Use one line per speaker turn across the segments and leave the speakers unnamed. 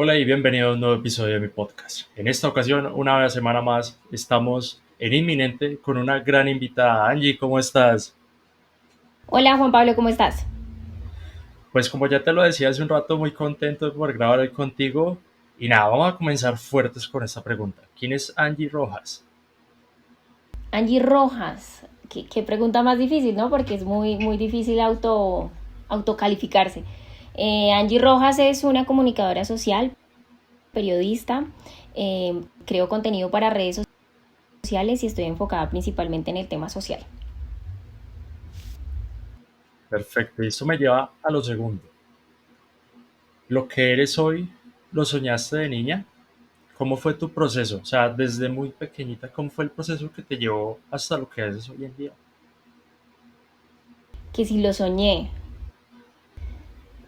Hola y bienvenido a un nuevo episodio de mi podcast. En esta ocasión, una semana más, estamos en Inminente con una gran invitada. Angie, ¿cómo estás?
Hola Juan Pablo, ¿cómo estás?
Pues como ya te lo decía hace un rato, muy contento de poder grabar hoy contigo. Y nada, vamos a comenzar fuertes con esta pregunta. ¿Quién es Angie Rojas?
Angie Rojas, qué pregunta más difícil, ¿no? Porque es muy difícil autocalificarse. Angie Rojas es una comunicadora social, periodista, creo contenido para redes sociales y estoy enfocada principalmente en el tema social.
Perfecto, y esto me lleva a lo segundo. ¿Lo que eres hoy lo soñaste de niña? ¿Cómo fue tu proceso? O sea, desde muy pequeñita, ¿cómo fue el proceso que te llevó hasta lo que eres hoy en día?
Que si lo soñé.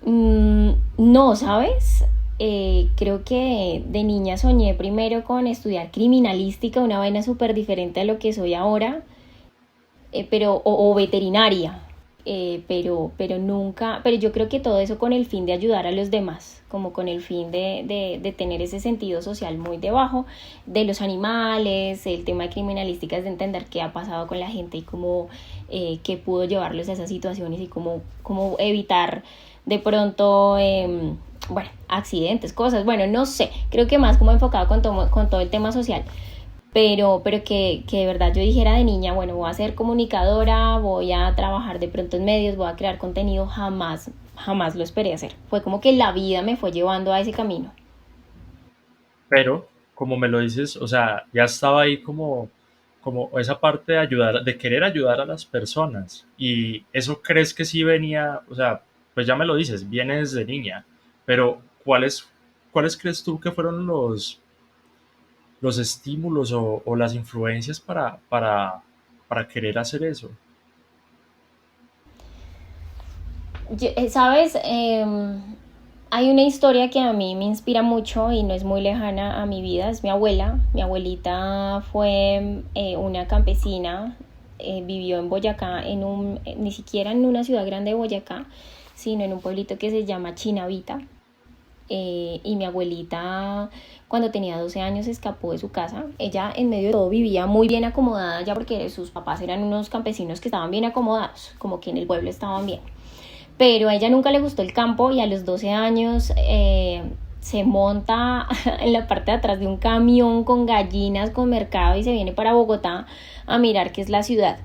No, ¿sabes? Creo que de niña soñé primero con estudiar criminalística, una vaina súper diferente a lo que soy ahora. O veterinaria, pero nunca, pero yo creo que todo eso con el fin de ayudar a los demás, como con el fin de tener ese sentido social muy debajo de los animales, el tema de criminalística es de entender qué ha pasado con la gente y cómo, qué pudo llevarlos a esas situaciones y cómo evitar de pronto, bueno, accidentes, cosas, bueno, no sé, creo que más como enfocado con todo el tema social, pero que de verdad yo dijera de niña, bueno, voy a ser comunicadora, voy a trabajar de pronto en medios, voy a crear contenido, jamás lo esperé hacer. Fue como que la vida me fue llevando a ese camino.
Pero, como me lo dices, o sea, ya estaba ahí como esa parte de ayudar, de querer ayudar a las personas. Y eso crees que sí venía, o sea, pues ya me lo dices, viene desde niña, pero ¿cuáles crees tú que fueron los estímulos o las influencias para querer hacer eso?
¿Sabes? Hay una historia que a mí me inspira mucho y no es muy lejana a mi vida, es mi abuela. Mi abuelita fue una campesina, vivió en Boyacá, ni siquiera en una ciudad grande de Boyacá, sino en un pueblito que se llama Chinavita. Y mi abuelita cuando tenía 12 años escapó de su casa. Ella en medio de todo vivía muy bien acomodada ya porque sus papás eran unos campesinos que estaban bien acomodados, como que en el pueblo estaban bien. Pero a ella nunca le gustó el campo y a los 12 años se monta en la parte de atrás de un camión con gallinas, con mercado y se viene para Bogotá a mirar qué es la ciudad.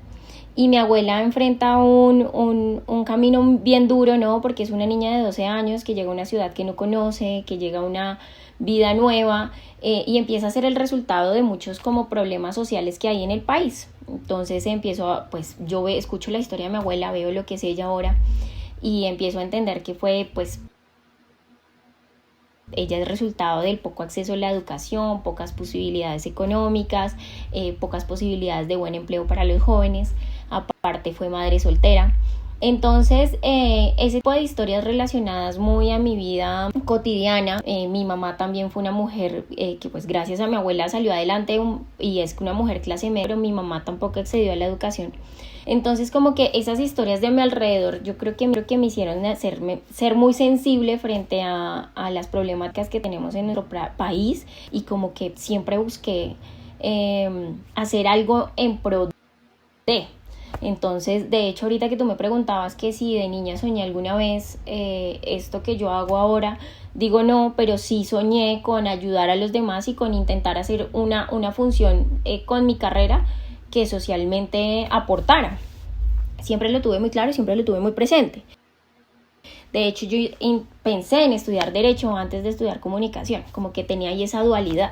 Y mi abuela enfrenta un camino bien duro, ¿no? Porque es una niña de 12 años que llega a una ciudad que no conoce, que llega a una vida nueva y empieza a ser el resultado de muchos como problemas sociales que hay en el país. Entonces empiezo a, pues escucho la historia de mi abuela, veo lo que es ella ahora y empiezo a entender que fue pues ella es resultado del poco acceso a la educación, pocas posibilidades económicas, pocas posibilidades de buen empleo para los jóvenes, aparte fue madre soltera. Entonces, ese tipo de historias relacionadas muy a mi vida cotidiana, mi mamá también fue una mujer que pues gracias a mi abuela salió adelante y es una mujer clase media, pero mi mamá tampoco accedió a la educación. Entonces, como que esas historias de mi alrededor, yo creo que me hicieron ser muy sensible frente a las problemáticas que tenemos en nuestro país y como que siempre busqué hacer algo en pro de. Entonces, de hecho, ahorita que tú me preguntabas que si de niña soñé alguna vez esto que yo hago ahora, digo no, pero sí soñé con ayudar a los demás y con intentar hacer una función con mi carrera que socialmente aportara. Siempre lo tuve muy claro y siempre lo tuve muy presente. De hecho, yo pensé en estudiar derecho antes de estudiar comunicación, como que tenía ahí esa dualidad.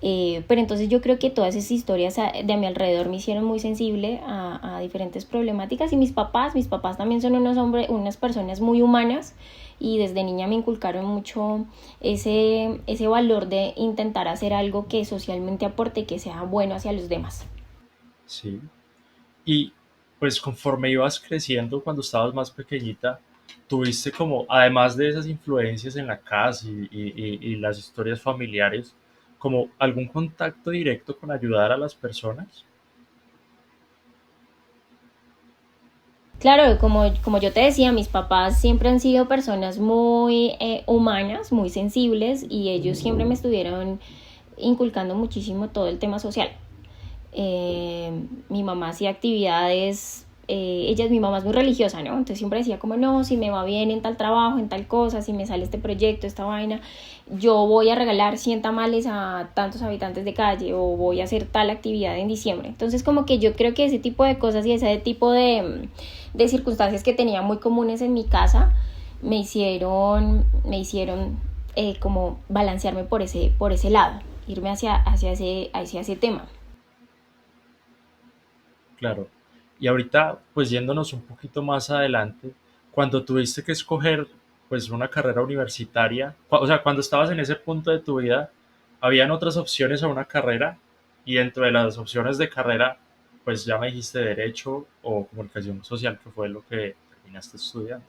Pero entonces yo creo que todas esas historias de a mi alrededor me hicieron muy sensible a diferentes problemáticas y mis papás también son unas personas muy humanas y desde niña me inculcaron mucho ese valor de intentar hacer algo que socialmente aporte y que sea bueno hacia los demás.
Sí. Y pues conforme ibas creciendo, cuando estabas más pequeñita, tuviste como, además de esas influencias en la casa y las historias familiares, como algún contacto directo con ayudar a las personas.
Claro, como yo te decía, mis papás siempre han sido personas muy humanas, muy sensibles y ellos siempre me estuvieron inculcando muchísimo todo el tema social. Mi mamá hacía actividades, mi mamá es muy religiosa, ¿no? Entonces siempre decía como, no, si me va bien en tal trabajo, en tal cosa, si me sale este proyecto, esta vaina, yo voy a regalar 100 tamales a tantos habitantes de calle o voy a hacer tal actividad en diciembre. Entonces como que yo creo que ese tipo de cosas y ese tipo de circunstancias que tenía muy comunes en mi casa me hicieron como balancearme por ese lado, irme hacia ese tema.
Claro. Y ahorita, pues yéndonos un poquito más adelante, cuando tuviste que escoger pues una carrera universitaria, o sea, cuando estabas en ese punto de tu vida, ¿habían otras opciones a una carrera? Y dentro de las opciones de carrera, pues ya me dijiste derecho o comunicación social, que fue lo que terminaste estudiando.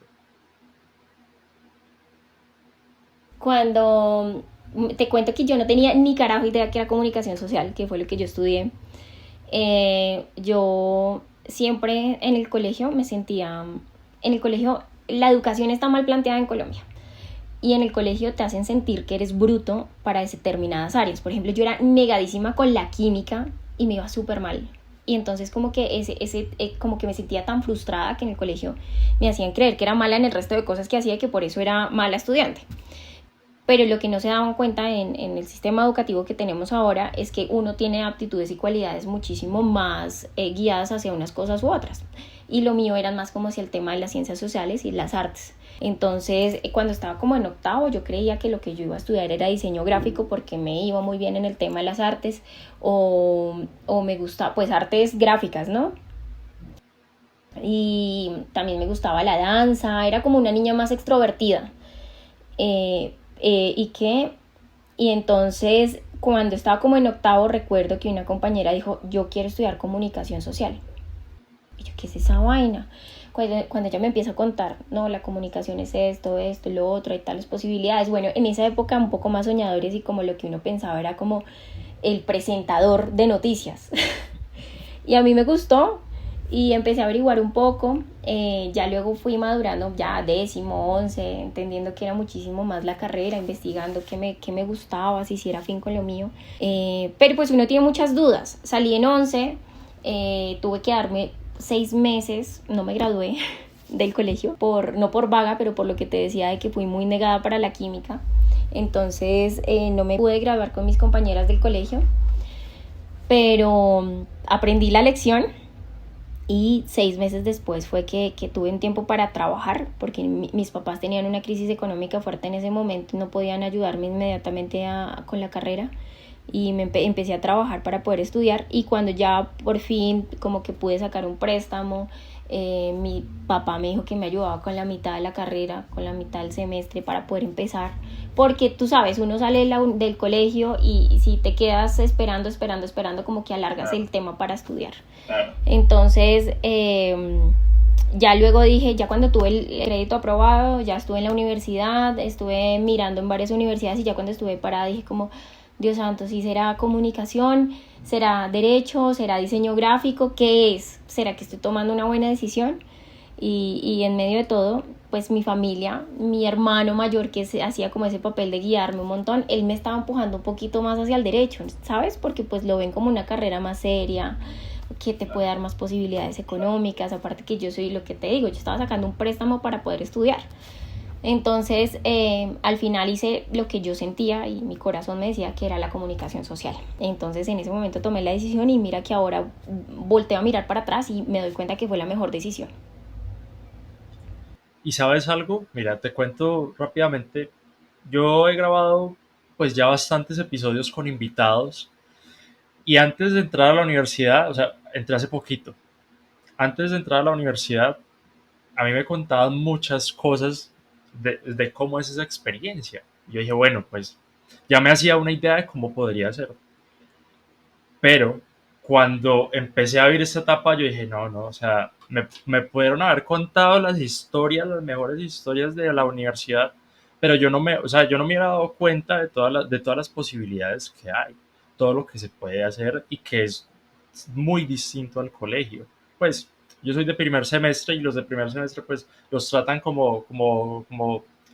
Cuando te cuento que yo no tenía ni carajo idea que era comunicación social, que fue lo que yo estudié, yo siempre en el colegio me sentía, en el colegio la educación está mal planteada en Colombia y en el colegio te hacen sentir que eres bruto para determinadas áreas. Por ejemplo, yo era negadísima con la química y me iba súper mal. Y entonces como que me sentía tan frustrada que en el colegio me hacían creer que era mala en el resto de cosas que hacía y que por eso era mala estudiante. Pero lo que no se daban cuenta en el sistema educativo que tenemos ahora es que uno tiene aptitudes y cualidades muchísimo más guiadas hacia unas cosas u otras. Y lo mío eran más como hacia el tema de las ciencias sociales y las artes. Entonces, cuando estaba como en octavo, yo creía que lo que yo iba a estudiar era diseño gráfico porque me iba muy bien en el tema de las artes o me gusta, pues artes gráficas, ¿no? Y también me gustaba la danza, era como una niña más extrovertida. Eh, y que y entonces cuando estaba como en octavo recuerdo que una compañera dijo, yo quiero estudiar comunicación social. Y yo, ¿qué es esa vaina? Cuando ella me empieza a contar, no, la comunicación es esto, lo otro, hay tales posibilidades. Bueno, en esa época un poco más soñadores y como lo que uno pensaba era como el presentador de noticias. Y a mí me gustó y empecé a averiguar un poco. Ya luego fui madurando, ya décimo, once, entendiendo que era muchísimo más la carrera, investigando qué me gustaba, si hiciera fin con lo mío. Pero pues uno tiene muchas dudas. Salí en once, tuve que darme 6 meses, no me gradué del colegio, no por vaga, pero por lo que te decía de que fui muy negada para la química. Entonces no me pude graduar con mis compañeras del colegio, pero aprendí la lección y 6 meses después fue que tuve un tiempo para trabajar porque mis papás tenían una crisis económica fuerte en ese momento y no podían ayudarme inmediatamente con la carrera y empecé a trabajar para poder estudiar y cuando ya por fin como que pude sacar un préstamo, mi papá me dijo que me ayudaba con la mitad de la carrera, con la mitad del semestre para poder empezar, porque tú sabes, uno sale del colegio y si te quedas esperando, como que alargas
Claro,
el tema para estudiar. Entonces, ya luego dije, ya cuando tuve el crédito aprobado, ya estuve en la universidad, estuve mirando en varias universidades y ya cuando estuve parada dije como, Dios santo, si será comunicación, será derecho, será diseño gráfico, ¿qué es? ¿Será que estoy tomando una buena decisión? Y en medio de todo, pues mi familia, mi hermano mayor que hacía como ese papel de guiarme un montón, él me estaba empujando un poquito más hacia el derecho, ¿sabes? Porque pues lo ven como una carrera más seria, que te puede dar más posibilidades económicas, aparte que yo soy lo que te digo, yo estaba sacando un préstamo para poder estudiar. Entonces, al final hice lo que yo sentía y mi corazón me decía que era la comunicación social. Entonces, en ese momento tomé la decisión y mira que ahora volteo a mirar para atrás y me doy cuenta que fue la mejor decisión.
¿y sabes algo? Mira, te cuento rápidamente. Yo he grabado pues ya bastantes episodios con invitados y antes de entrar a la universidad, o sea, entré hace poquito. Antes de entrar a la universidad, a mí me contaban muchas cosas de cómo es esa experiencia. Yo dije, bueno, pues ya me hacía una idea de cómo podría ser. Pero cuando empecé a vivir esta etapa, yo dije, no, no, o sea, me pudieron haber contado las historias, las mejores historias de la universidad, pero yo no me, o sea, yo no me hubiera dado cuenta de todas las posibilidades que hay, todo lo que se puede hacer y que es muy distinto al colegio. Pues Yo soy de primer semestre y los de primer semestre pues los tratan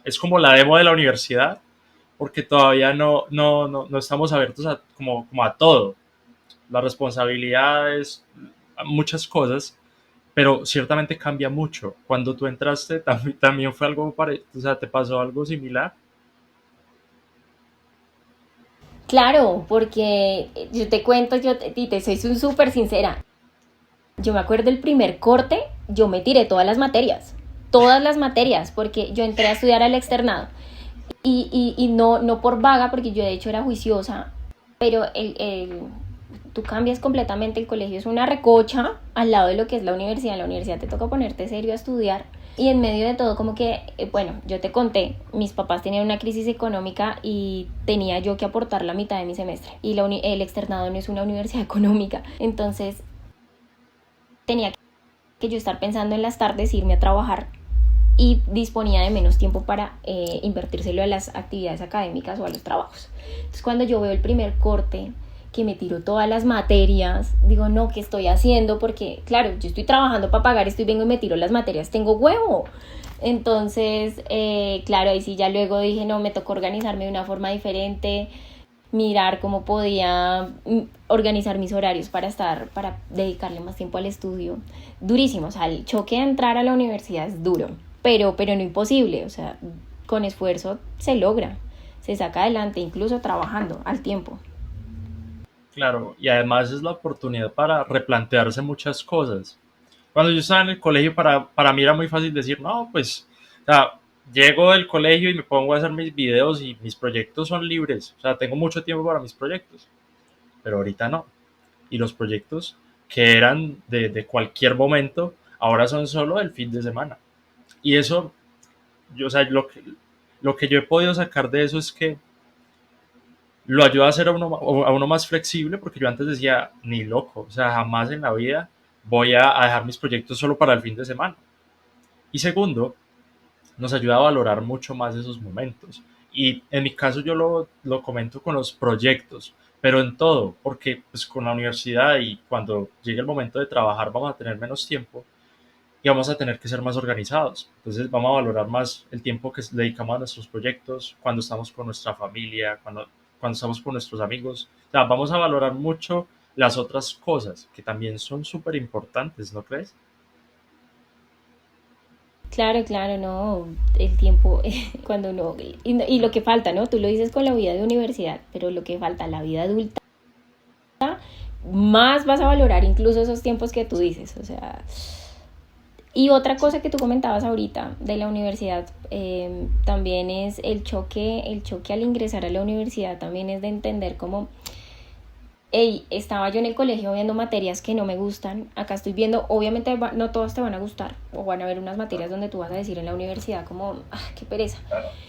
es como la demo de la universidad, porque todavía no estamos abiertos como a todo, las responsabilidades, a muchas cosas, pero ciertamente cambia mucho. Cuando tú entraste también fue algo parecido, o sea, te pasó algo similar.
Claro, porque yo te cuento, y te soy súper sincera. Yo me acuerdo el primer corte, yo me tiré todas las materias, porque yo entré a estudiar al externado. Y no, no por vaga, porque yo de hecho era juiciosa, pero tú cambias completamente. El colegio es una recocha al lado de lo que es la universidad. En la universidad te toca ponerte serio a estudiar. Y en medio de todo, como que, bueno, yo te conté, mis papás tenían una crisis económica y tenía yo que aportar la mitad de mi semestre. Y el externado no es una universidad económica. Entonces tenía que yo estar pensando en las tardes, irme a trabajar, y disponía de menos tiempo para invertírselo a las actividades académicas o a los trabajos. Entonces cuando yo veo el primer corte, que me tiro todas las materias, digo, no, ¿qué estoy haciendo? Porque, claro, yo estoy trabajando para pagar esto y vengo y me tiro las materias, tengo huevo. Entonces, claro, ahí sí ya luego dije, no, me tocó organizarme de una forma diferente, mirar cómo podía organizar mis horarios para dedicarle más tiempo al estudio. Durísimo, o sea, el choque de entrar a la universidad es duro, pero no imposible, o sea, con esfuerzo se logra, se saca adelante, incluso trabajando al tiempo.
Claro, y además es la oportunidad para replantearse muchas cosas. Cuando yo estaba en el colegio, para mí era muy fácil decir, no, pues, o sea, llego del colegio y me pongo a hacer mis videos y mis proyectos son libres, o sea, tengo mucho tiempo para mis proyectos, pero ahorita no. Y los proyectos que eran de cualquier momento, ahora son solo el fin de semana. Y eso, yo, o sea, lo que yo he podido sacar de eso es que lo ayuda a ser a uno más flexible, porque yo antes decía, ni loco, o sea, jamás en la vida voy a dejar mis proyectos solo para el fin de semana. Y segundo, nos ayuda a valorar mucho más esos momentos. Y en mi caso yo lo comento con los proyectos, pero en todo, porque pues con la universidad y cuando llegue el momento de trabajar vamos a tener menos tiempo y vamos a tener que ser más organizados. Entonces vamos a valorar más el tiempo que dedicamos a nuestros proyectos, cuando estamos con nuestra familia, cuando estamos con nuestros amigos. O sea, vamos a valorar mucho las otras cosas que también son súper importantes, ¿no crees?
Claro, claro, no, el tiempo, cuando uno, y lo que falta, ¿no? Tú lo dices con la vida de universidad, pero lo que falta, la vida adulta, más vas a valorar incluso esos tiempos que tú dices, o sea. Y otra cosa que tú comentabas ahorita de la universidad, también es el choque al ingresar a la universidad, también es de entender cómo, hey, estaba yo en el colegio viendo materias que no me gustan, acá estoy viendo, obviamente no todas te van a gustar, o van a haber unas materias donde tú vas a decir en la universidad como, ah, qué pereza,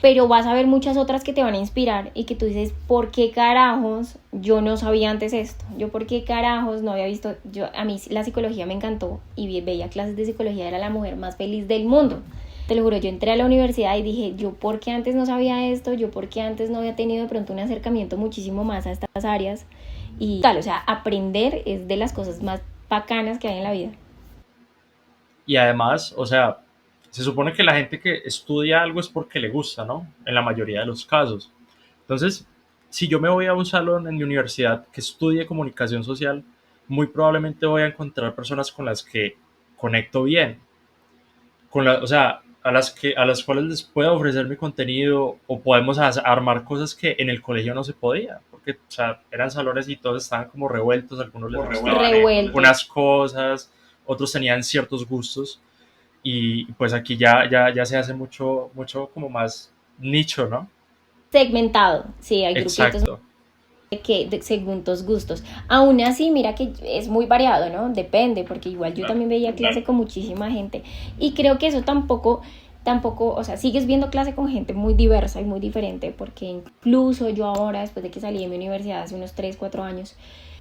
pero vas a ver muchas otras que te van a inspirar y que tú dices, ¿por qué carajos yo no sabía antes esto? Yo, ¿por qué carajos no había visto? A mí la psicología me encantó y veía clases de psicología, era la mujer más feliz del mundo. Te lo juro, yo entré a la universidad y dije, yo por qué antes no sabía esto, yo por qué antes no había tenido de pronto un acercamiento muchísimo más a estas áreas. Y tal, o sea, aprender es de las cosas más bacanas que hay en la vida.
Y además, o sea, se supone que la gente que estudia algo es porque le gusta, ¿no? En la mayoría de los casos. Entonces, si yo me voy a un salón en mi universidad que estudie comunicación social, muy probablemente voy a encontrar personas con las que conecto bien, o sea, a las cuales les puedo ofrecer mi contenido o podemos armar cosas que en el colegio no se podía, porque o sea, eran salones y todos estaban como revueltos, algunos les gustaban
Revueltos.
unas cosas, otros tenían ciertos gustos y pues aquí ya se hace mucho como más nicho, ¿no?
Segmentado, sí, hay grupitos
Exacto.
según tus gustos. Aún así, mira que es muy variado, ¿no? Depende, porque igual yo también veía clase con muchísima gente. Y creo que eso tampoco tampoco, o sea, sigues viendo clase con gente muy diversa y muy diferente, porque incluso yo ahora, después de que salí de mi universidad hace unos 3 4 años,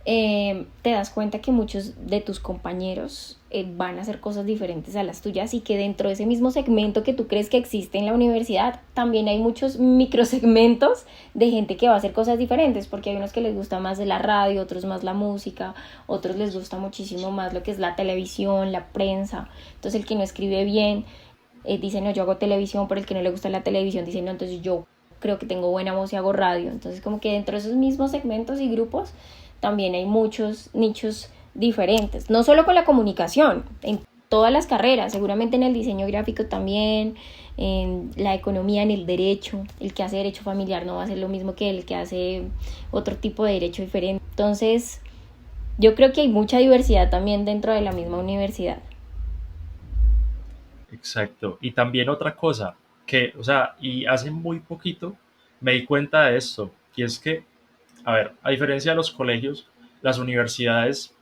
te das cuenta que muchos de tus compañeros van a hacer cosas diferentes a las tuyas y que dentro de ese mismo segmento que tú crees que existe en la universidad, también hay muchos microsegmentos de gente que va a hacer cosas diferentes, porque hay unos que les gusta más de la radio, otros más la música, otros les gusta muchísimo más lo que es la televisión, la prensa. Entonces el que no escribe bien dice, no, yo hago televisión, pero el que no le gusta la televisión dice, no, entonces yo creo que tengo buena voz y hago radio. Entonces como que dentro de esos mismos segmentos y grupos también hay muchos nichos diferentes, no solo con la comunicación, en todas las carreras, seguramente en el diseño gráfico también, en la economía, en el derecho, el que hace derecho familiar no va a ser lo mismo que el que hace otro tipo de derecho diferente. Entonces, yo creo que hay mucha diversidad también dentro de la misma universidad.
Exacto. Y también otra cosa, que, o sea, y hace muy poquito me di cuenta de esto, y es que, a ver, a diferencia de los colegios, las universidades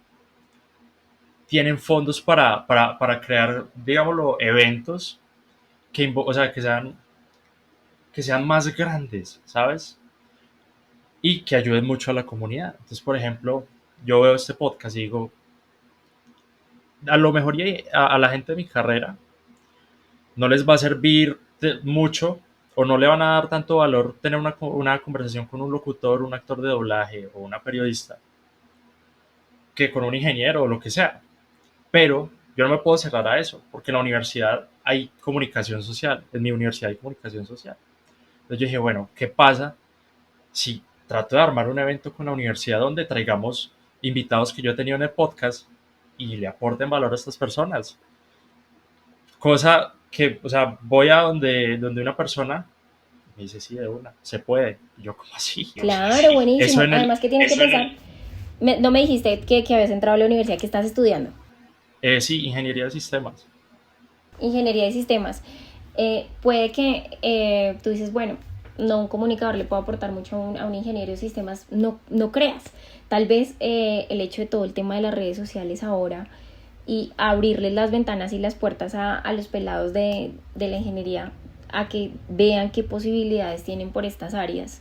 tienen fondos para crear, digámoslo, eventos o sea, que sean más grandes, ¿sabes? Y que ayuden mucho a la comunidad. Entonces, por ejemplo, yo veo este podcast y digo, a lo mejor a la gente de mi carrera no les va a servir mucho o no le van a dar tanto valor tener una conversación con un locutor, un actor de doblaje o una periodista que con un ingeniero o lo que sea. Pero yo no me puedo cerrar a eso, porque en la universidad hay comunicación social, en mi universidad hay comunicación social. Entonces yo dije, bueno, ¿qué pasa si trato de armar un evento con la universidad donde traigamos invitados que yo he tenido en el podcast y le aporten valor a estas personas? Cosa que, o sea, voy a donde una persona me dice, sí, de una, se puede. Y yo, ¿cómo así?
Claro,
Eso
buenísimo.
en el,
Además que tienes que pensar, no me dijiste que habías entrado a la universidad que estás estudiando.
sí, ingeniería de sistemas.
Ingeniería de sistemas. Puede que tú dices, bueno, no un comunicador le puede aportar mucho a un ingeniero de sistemas, no, no creas. Tal vez el hecho de todo el tema de las redes sociales ahora y abrirles las ventanas y las puertas a los pelados de la ingeniería a que vean qué posibilidades tienen por estas áreas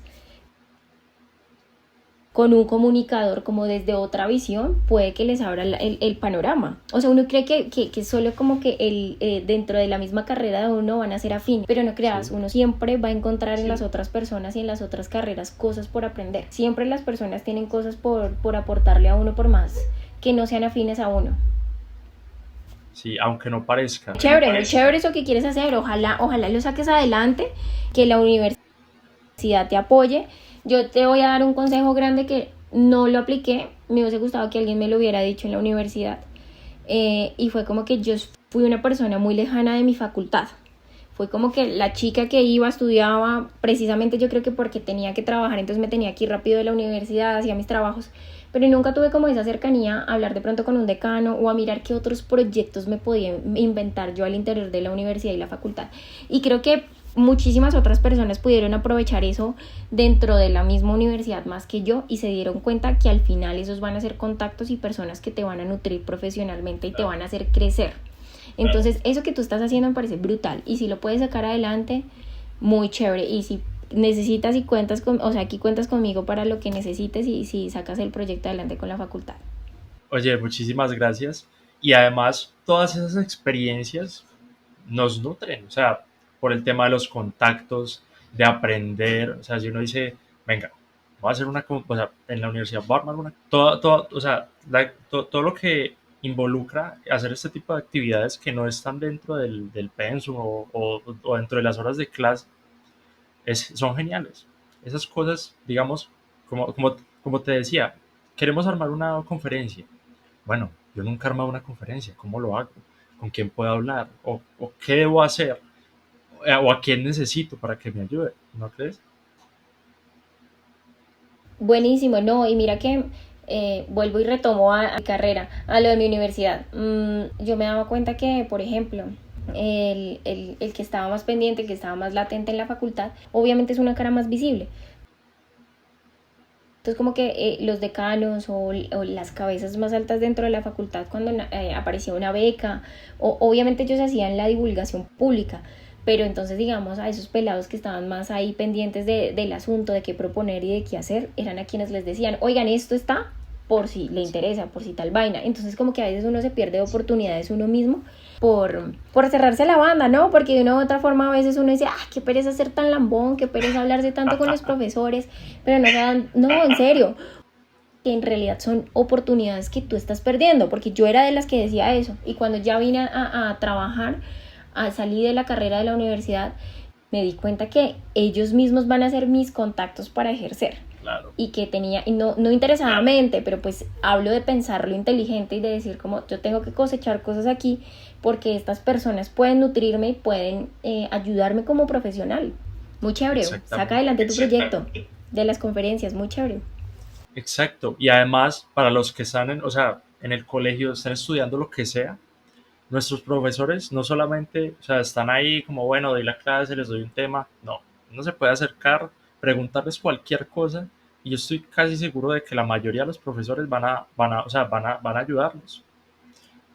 con un comunicador como desde otra visión puede que les abra el panorama. O sea, uno cree que solo como que dentro de la misma carrera de uno van a ser afines, pero no creas,
Sí,
uno siempre va a encontrar en las
sí,
otras personas y en las otras carreras cosas por aprender. Siempre las personas tienen cosas por aportarle a uno por más que no sean afines a uno.
sí, aunque no parezca.
Chévere, muy chévere eso que quieres hacer, ojalá lo saques adelante, que la universidad te apoye. Yo te voy a dar un consejo grande que no lo apliqué, me hubiese gustado que alguien me lo hubiera dicho en la universidad. Y fue como que yo fui una persona muy lejana de mi facultad. Fue como que la chica que iba, estudiaba, precisamente yo creo que porque tenía que trabajar, entonces me tenía que ir rápido de la universidad, hacía mis trabajos, pero nunca tuve como esa cercanía a hablar de pronto con un decano o a mirar qué otros proyectos me podía inventar yo al interior de la universidad y la facultad. Y creo que muchísimas otras personas pudieron aprovechar eso dentro de la misma universidad más que yo y se dieron cuenta que al final esos van a ser contactos y personas que te van a nutrir profesionalmente y te van a hacer crecer. Entonces eso que tú estás haciendo me parece brutal y si lo puedes sacar adelante, muy chévere. Y si necesitas y cuentas con, o sea, aquí cuentas conmigo para lo que necesites y si sacas el proyecto adelante con la facultad.
Oye, muchísimas gracias. Y además, todas esas experiencias nos nutren, o sea, por el tema de los contactos, de aprender, o sea, si uno dice, venga, voy a hacer o sea, en la universidad voy a armar o sea, todo lo que involucra hacer este tipo de actividades que no están dentro del pensum o dentro de las horas de clase, son geniales. Esas cosas, digamos, como te decía, queremos armar una conferencia. Bueno, yo nunca he armado una conferencia, ¿cómo lo hago? ¿Con quién puedo hablar? ¿O qué debo hacer? ¿O a quién necesito para que me ayude? ¿No crees?
Buenísimo, no, y mira que vuelvo y retomo a mi carrera, a lo de mi universidad. Yo me daba cuenta que, por ejemplo, el que estaba más pendiente, el que estaba más latente en la facultad, obviamente es una cara más visible. Entonces como que los decanos o las cabezas más altas dentro de la facultad cuando aparecía una beca, obviamente ellos hacían la divulgación pública, pero entonces digamos a esos pelados que estaban más ahí pendientes del asunto, de qué proponer y de qué hacer, eran a quienes les decían, oigan, esto está por si le interesa, por si tal vaina. Entonces como que a veces uno se pierde oportunidades uno mismo por cerrarse la banda, ¿no? Porque de una u otra forma a veces uno dice, qué pereza ser tan lambón, qué pereza hablarse tanto con los profesores, pero no, en serio, que en realidad son oportunidades que tú estás perdiendo, porque yo era de las que decía eso, y cuando ya vine a trabajar, a salir de la carrera de la universidad, me di cuenta que ellos mismos van a ser mis contactos para ejercer.
Claro.
Y que tenía, y no interesadamente, pero pues hablo de pensarlo inteligente y de decir como yo tengo que cosechar cosas aquí porque estas personas pueden nutrirme y pueden ayudarme como profesional. Muy chévere, saca adelante tu proyecto de las conferencias, muy chévere.
Exacto. Y además, para los que están en, o sea, en el colegio, están estudiando lo que sea, nuestros profesores no solamente, o sea, están ahí como, bueno, doy la clase, les doy un tema, no, uno se puede acercar, preguntarles cualquier cosa y yo estoy casi seguro de que la mayoría de los profesores o sea, van a ayudarnos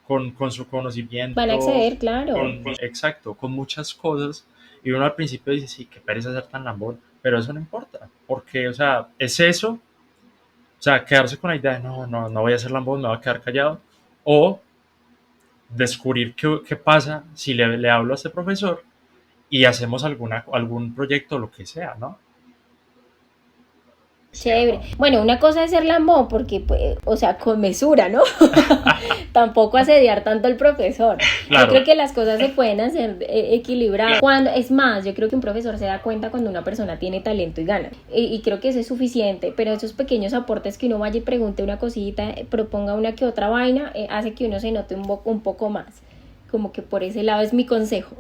con su
Van a
conocimiento,
acceder, claro.
exacto, con muchas cosas. Y uno al principio dice, sí, qué pereza ser tan lambón, pero eso no importa, porque, o sea, es eso, o sea, quedarse con la idea de, no voy a ser lambón, me voy a quedar callado, o descubrir qué pasa si le hablo a este profesor y hacemos algún proyecto o lo que sea, ¿no?
Chévere. Bueno, una cosa es ser lambón, porque, pues, o sea, con mesura, ¿no? Tampoco asediar tanto al profesor. Yo
Claro,
creo que las cosas se pueden hacer equilibradas. Cuando, es más, yo creo que un profesor se da cuenta cuando una persona tiene talento y gana. Y creo que eso es suficiente, pero esos pequeños aportes que uno vaya y pregunte una cosita, proponga una que otra vaina, hace que uno se note un poco más. Como que por ese lado es mi consejo.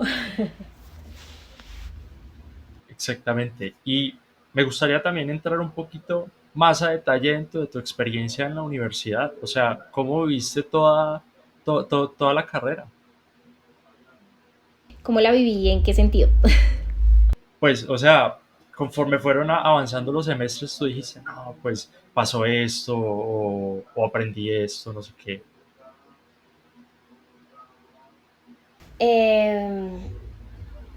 exactamente. Y me gustaría también entrar un poquito más a detalle dentro de tu experiencia en la universidad. O sea, ¿cómo viviste toda la carrera?
¿Cómo la viví y en qué sentido?
Pues, o sea, conforme fueron avanzando los semestres, tú dijiste, no, pues pasó esto o aprendí esto, no sé qué.
Eh,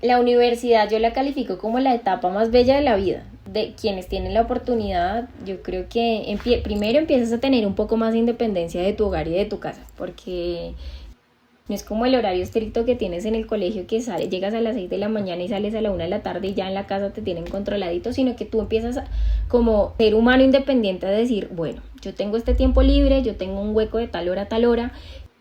la universidad yo la califico como la etapa más bella de la vida. De quienes tienen la oportunidad, yo creo que primero empiezas a tener un poco más de independencia de tu hogar y de tu casa, porque no es como el horario estricto que tienes en el colegio que llegas a las 6 de la mañana y sales a la 1 de la tarde y ya en la casa te tienen controladito, sino que tú empiezas como ser humano independiente a decir, bueno, yo tengo este tiempo libre, yo tengo un hueco de tal hora a tal hora,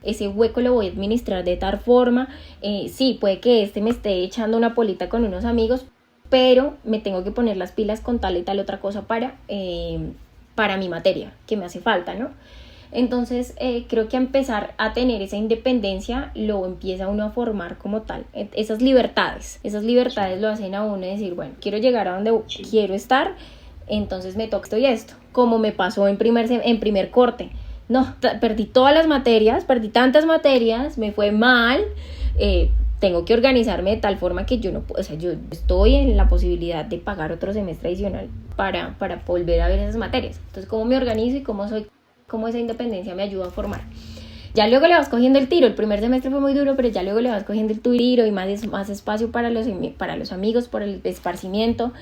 ese hueco lo voy a administrar de tal forma, sí, puede que me esté echando una polita con unos amigos, pero me tengo que poner las pilas con tal y tal otra cosa para mi materia, que me hace falta, ¿no? Entonces creo que empezar a tener esa independencia lo empieza uno a formar como tal. Esas libertades lo hacen a uno decir, bueno, quiero llegar a donde quiero estar, entonces me toca esto y esto, como me pasó en primer corte. No, perdí todas las materias, perdí tantas materias, me fue mal, tengo que organizarme de tal forma que yo no puedo, o sea, yo estoy en la posibilidad de pagar otro semestre adicional para volver a ver esas materias. Entonces, ¿cómo me organizo y cómo esa independencia me ayuda a formar? Ya luego le vas cogiendo el tiro. El primer semestre fue muy duro, pero ya luego le vas cogiendo el tiro y más espacio para los amigos, para el esparcimiento.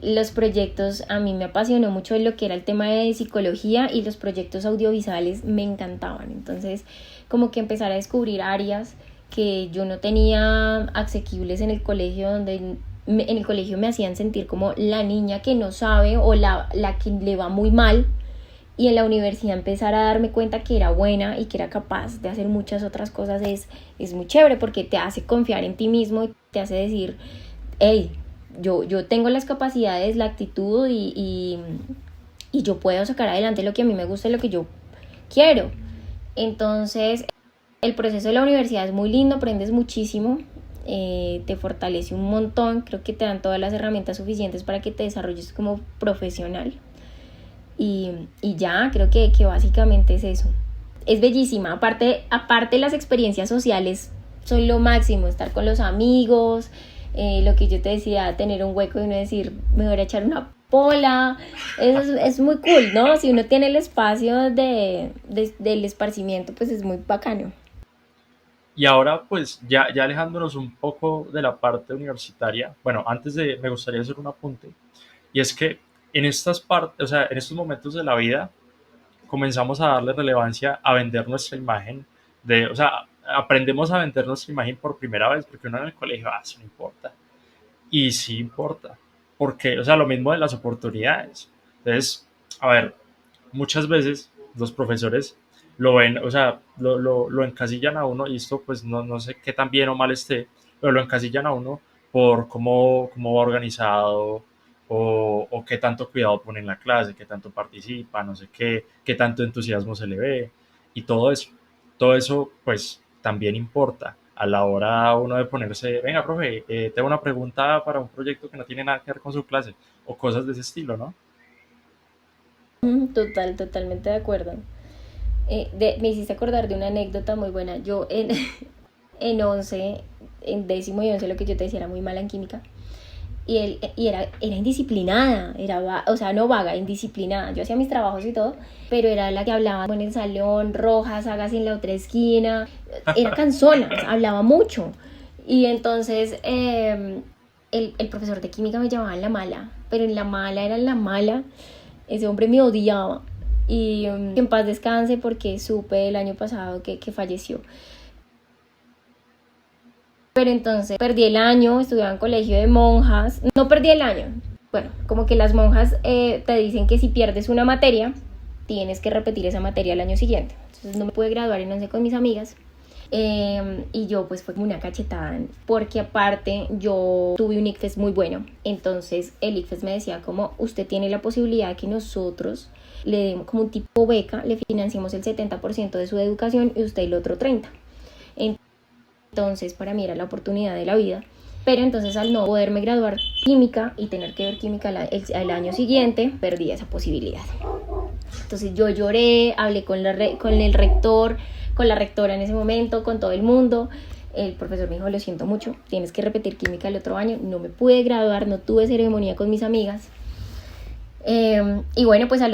Los proyectos, a mí me apasionó mucho lo que era el tema de psicología, y los proyectos audiovisuales me encantaban. Entonces, como que empezar a descubrir áreas que yo no tenía asequibles en el colegio, en el colegio me hacían sentir como la niña que no sabe o la que le va muy mal, y en la universidad empezar a darme cuenta que era buena y que era capaz de hacer muchas otras cosas es muy chévere, porque te hace confiar en ti mismo y te hace decir, hey, yo tengo las capacidades, la actitud y yo puedo sacar adelante lo que a mí me gusta y lo que yo quiero. Entonces, el proceso de la universidad es muy lindo, aprendes muchísimo, te fortalece un montón, creo que te dan todas las herramientas suficientes para que te desarrolles como profesional. Y ya, creo que básicamente es eso. Es bellísima, aparte las experiencias sociales son lo máximo, estar con los amigos, lo que yo te decía, tener un hueco y uno decir, me voy a echar una pola, eso es muy cool, ¿no? Si uno tiene el espacio del esparcimiento, pues es muy bacano.
Y ahora, pues, ya alejándonos un poco de la parte universitaria, bueno, me gustaría hacer un apunte, y es que en estas partes, o sea, en estos momentos de la vida, comenzamos a darle relevancia a vender nuestra imagen, o sea, aprendemos a vender nuestra imagen por primera vez, porque uno en el colegio, eso no importa, y sí importa, porque, o sea, lo mismo de las oportunidades. Entonces, a ver, muchas veces los profesores lo ven, o sea, lo encasillan a uno, y esto pues no sé qué tan bien o mal esté, pero lo encasillan a uno por cómo va organizado, o qué tanto cuidado pone en la clase, qué tanto participa, no sé qué tanto entusiasmo se le ve, y todo eso. Todo eso pues también importa a la hora uno de ponerse, venga, profe, tengo una pregunta para un proyecto que no tiene nada que ver con su clase, o cosas de ese estilo, ¿no?
Totalmente de acuerdo. Me hiciste acordar de una anécdota muy buena. Yo en 11, en décimo y 11, lo que yo te decía, era muy mala en química. Y era indisciplinada, o sea, no vaga, indisciplinada. Yo hacía mis trabajos y todo, pero era la que hablaba en el salón, rojas, hagas en la otra esquina. Era cansona, hablaba mucho. Y entonces el profesor de química me llamaba en la mala, pero en la mala era en la mala. Ese hombre me odiaba. Y que en paz descanse porque supe el año pasado que falleció. Pero entonces perdí el año, estudiaba en colegio de monjas. No perdí el año. Bueno, como que las monjas te dicen que si pierdes una materia, tienes que repetir esa materia el año siguiente. Entonces no me pude graduar en 11 con mis amigas. Y yo pues fue como una cachetada, porque aparte yo tuve un ICFES muy bueno. Entonces el ICFES me decía como, usted tiene la posibilidad de que nosotros le demos como un tipo beca, le financiemos el 70% de su educación y usted el otro 30%. Entonces para mí era la oportunidad de la vida. Pero entonces al no poderme graduar química y tener que ver química el año siguiente, perdí esa posibilidad. Entonces yo lloré, hablé con el rector, con la rectora en ese momento, con todo el mundo. El profesor me dijo, lo siento mucho, tienes que repetir química el otro año. No me pude graduar, no tuve ceremonia con mis amigas. Y bueno, pues al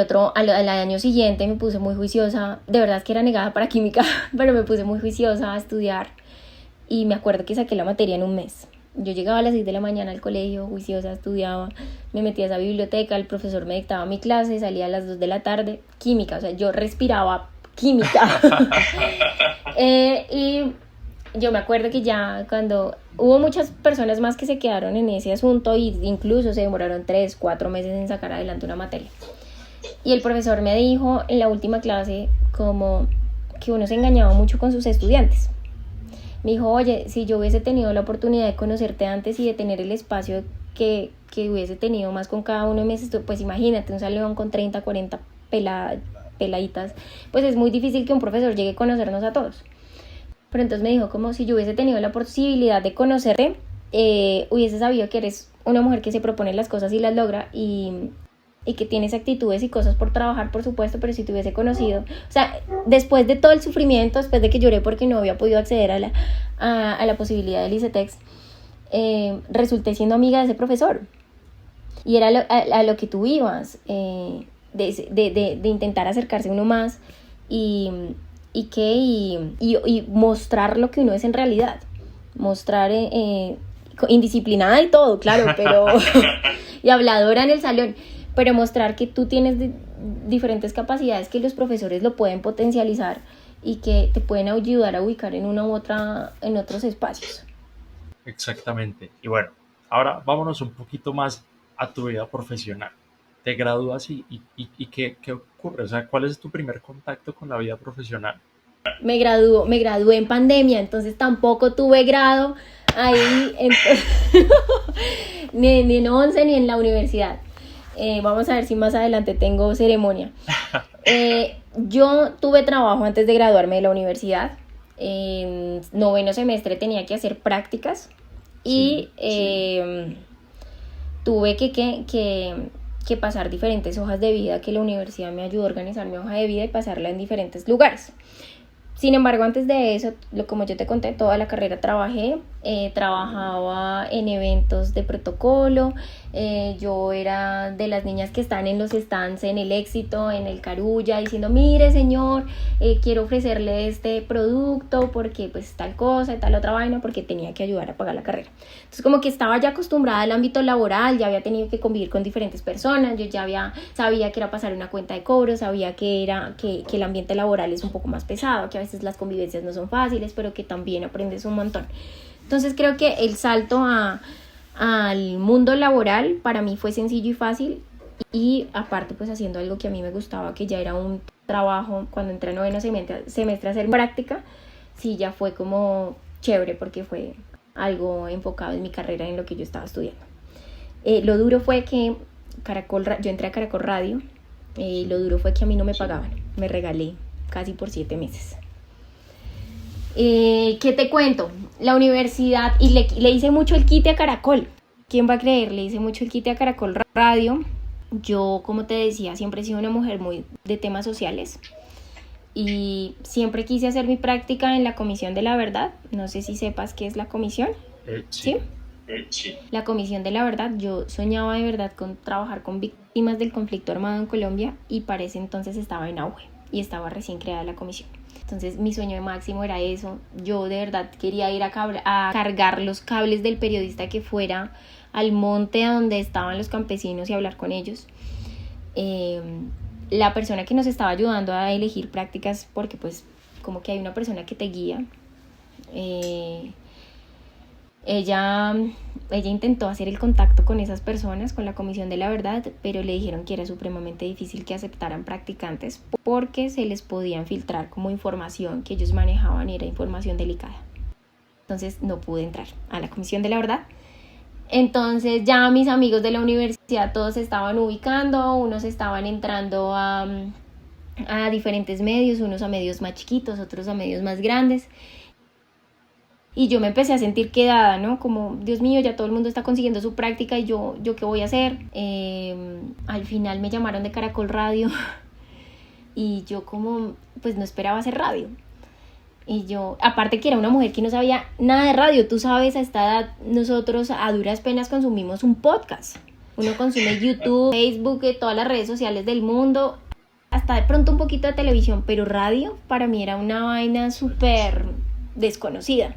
año siguiente me puse muy juiciosa. De verdad que era negada para química, pero me puse muy juiciosa a estudiar. Y me acuerdo que saqué la materia en un mes. Yo llegaba a las 6 de la mañana al colegio, juiciosa, estudiaba, me metía a esa biblioteca, el profesor me dictaba mi clase, salía a las 2 de la tarde, química, o sea, yo respiraba química. Y yo me acuerdo que ya cuando hubo muchas personas más que se quedaron en ese asunto, y incluso se demoraron 3, 4 meses en sacar adelante una materia. Y el profesor me dijo en la última clase como que uno se engañaba mucho con sus estudiantes. Me dijo, oye, si yo hubiese tenido la oportunidad de conocerte antes y de tener el espacio que hubiese tenido más con cada uno de mis estudiantes, pues imagínate un salón con 30, 40 peladitas, pues es muy difícil que un profesor llegue a conocernos a todos. Pero entonces me dijo, como si yo hubiese tenido la posibilidad de conocerte, hubiese sabido que eres una mujer que se propone las cosas y las logra, y que tienes actitudes y cosas por trabajar, por supuesto, pero si te hubiese conocido, o sea, después de todo el sufrimiento, después de que lloré porque no había podido acceder a la posibilidad del ICETEX, resulté siendo amiga de ese profesor. Y era a lo que tú ibas, de intentar acercarse uno más, y mostrar lo que uno es en realidad. Mostrar indisciplinada y todo, claro, pero y habladora en el salón, pero mostrar que tú tienes diferentes capacidades, que los profesores lo pueden potencializar y que te pueden ayudar a ubicar en una u otra, en otros espacios.
Exactamente. Y bueno, ahora vámonos un poquito más a tu vida profesional. Te gradúas y ¿qué ocurre? O sea, ¿cuál es tu primer contacto con la vida profesional?
Me gradué en pandemia, entonces tampoco tuve grado ahí, ni en 11 ni en la universidad. Vamos a ver si más adelante tengo ceremonia. Yo tuve trabajo antes de graduarme de la universidad. En noveno semestre tenía que hacer prácticas y tuve que pasar diferentes hojas de vida, que la universidad me ayudó a organizar mi hoja de vida y pasarla en diferentes lugares. Sin embargo, antes de eso, como yo te conté, toda la carrera trabajé trabajaba en eventos de protocolo, yo era de las niñas que están en los stands en el Éxito, en el Carulla, diciendo, mire señor, quiero ofrecerle este producto porque pues tal cosa y tal otra vaina, porque tenía que ayudar a pagar la carrera. Entonces como que estaba ya acostumbrada al ámbito laboral, ya había tenido que convivir con diferentes personas, yo ya sabía que era pasar una cuenta de cobro, sabía que el ambiente laboral es un poco más pesado, que a veces las convivencias no son fáciles, pero que también aprendes un montón. Entonces creo que el salto al mundo laboral para mí fue sencillo y fácil, y aparte pues haciendo algo que a mí me gustaba, que ya era un trabajo cuando entré a noveno semestre a hacer práctica, sí ya fue como chévere porque fue algo enfocado en mi carrera, en lo que yo estaba estudiando. Lo duro fue que yo entré a Caracol Radio, lo duro fue que a mí no me pagaban, me regalé casi por 7 meses. ¿Qué te cuento? La universidad, y le hice mucho el quite a Caracol. ¿Quién va a creer? Le hice mucho el quite a Caracol Radio. Yo, como te decía, siempre he sido una mujer muy de temas sociales y siempre quise hacer mi práctica en la Comisión de la Verdad. No sé si sepas qué es la comisión.
Sí.
¿Sí? La Comisión de la Verdad. Yo soñaba de verdad con trabajar con víctimas del conflicto armado en Colombia, y para ese entonces estaba en auge y estaba recién creada la comisión. Entonces mi sueño máximo era eso. Yo de verdad quería ir a cargar los cables del periodista que fuera al monte a donde estaban los campesinos y hablar con ellos. La persona que nos estaba ayudando a elegir prácticas, porque pues como que hay una persona que te guía, ella intentó hacer el contacto con esas personas, con la Comisión de la Verdad, pero le dijeron que era supremamente difícil que aceptaran practicantes porque se les podían filtrar como información que ellos manejaban y era información delicada. Entonces no pude entrar a la Comisión de la Verdad. Entonces ya mis amigos de la universidad todos se estaban ubicando, unos estaban entrando a diferentes medios, unos a medios más chiquitos, otros a medios más grandes. Y yo me empecé a sentir quedada, ¿no? Como, Dios mío, ya todo el mundo está consiguiendo su práctica y yo ¿qué voy a hacer? Al final me llamaron de Caracol Radio y yo como, pues no esperaba hacer radio. Y yo, aparte que era una mujer que no sabía nada de radio, tú sabes, a esta edad nosotros a duras penas consumimos un podcast. Uno consume YouTube, Facebook, todas las redes sociales del mundo, hasta de pronto un poquito de televisión, pero radio para mí era una vaina súper desconocida.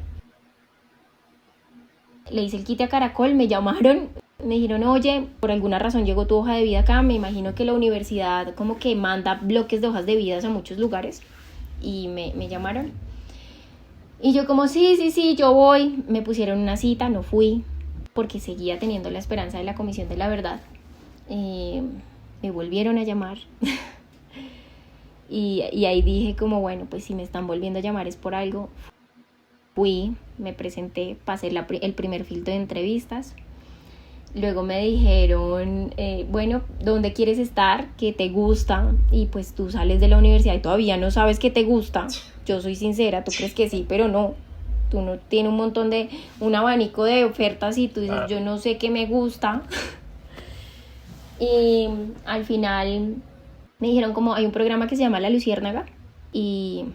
Le hice el quite a Caracol, me llamaron, me dijeron, oye, por alguna razón llegó tu hoja de vida acá, me imagino que la universidad como que manda bloques de hojas de vida a muchos lugares, y me llamaron. Y yo como, sí, yo voy. Me pusieron una cita, no fui, porque seguía teniendo la esperanza de la Comisión de la Verdad. Me volvieron a llamar. y ahí dije como, bueno, pues si me están volviendo a llamar es por algo. Fui, me presenté, pasé el primer filtro de entrevistas. Luego me dijeron, bueno, ¿dónde quieres estar? ¿Qué te gusta? Y pues tú sales de la universidad y todavía no sabes qué te gusta. Yo soy sincera, tú crees que sí, pero no. Tú no tienes un abanico de ofertas y tú dices, yo no sé qué me gusta. Y al final me dijeron como, hay un programa que se llama La Luciérnaga y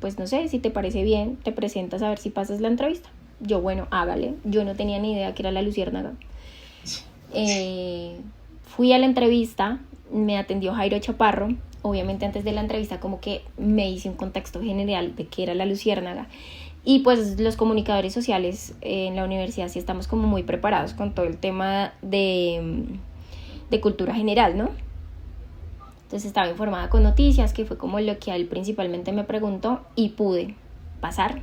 pues no sé, si te parece bien, te presentas a ver si pasas la entrevista. Yo, bueno, hágale. Yo no tenía ni idea que era La Luciérnaga. Fui a la entrevista, me atendió Jairo Chaparro. Obviamente antes de la entrevista como que me hice un contexto general de qué era La Luciérnaga, y pues los comunicadores sociales en la universidad sí estamos como muy preparados con todo el tema de cultura general, ¿no? Entonces estaba informada con noticias, que fue como lo que él principalmente me preguntó, y pude pasar.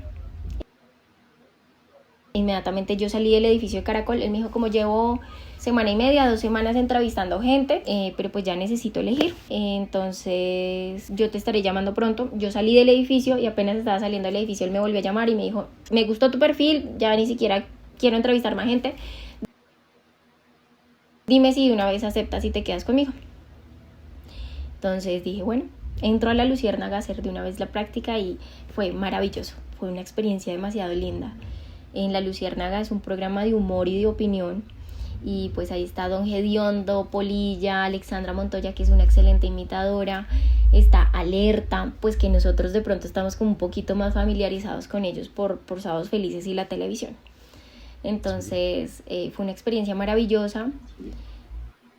Inmediatamente yo salí del edificio de Caracol, él me dijo como llevo semana y media, 2 semanas entrevistando gente, pero pues ya necesito elegir, entonces yo te estaré llamando pronto. Yo salí del edificio y apenas estaba saliendo del edificio él me volvió a llamar y me dijo, me gustó tu perfil, ya ni siquiera quiero entrevistar más gente, dime si de una vez aceptas y te quedas conmigo. Entonces dije, bueno, entro a La Luciérnaga a hacer de una vez la práctica y fue maravilloso, fue una experiencia demasiado linda. En La Luciérnaga es un programa de humor y de opinión, y pues ahí está Don Gediondo, Polilla, Alexandra Montoya, que es una excelente imitadora, está Alerta, pues que nosotros de pronto estamos como un poquito más familiarizados con ellos por Sábados Felices y la televisión.
sí.
Entonces fue una experiencia maravillosa,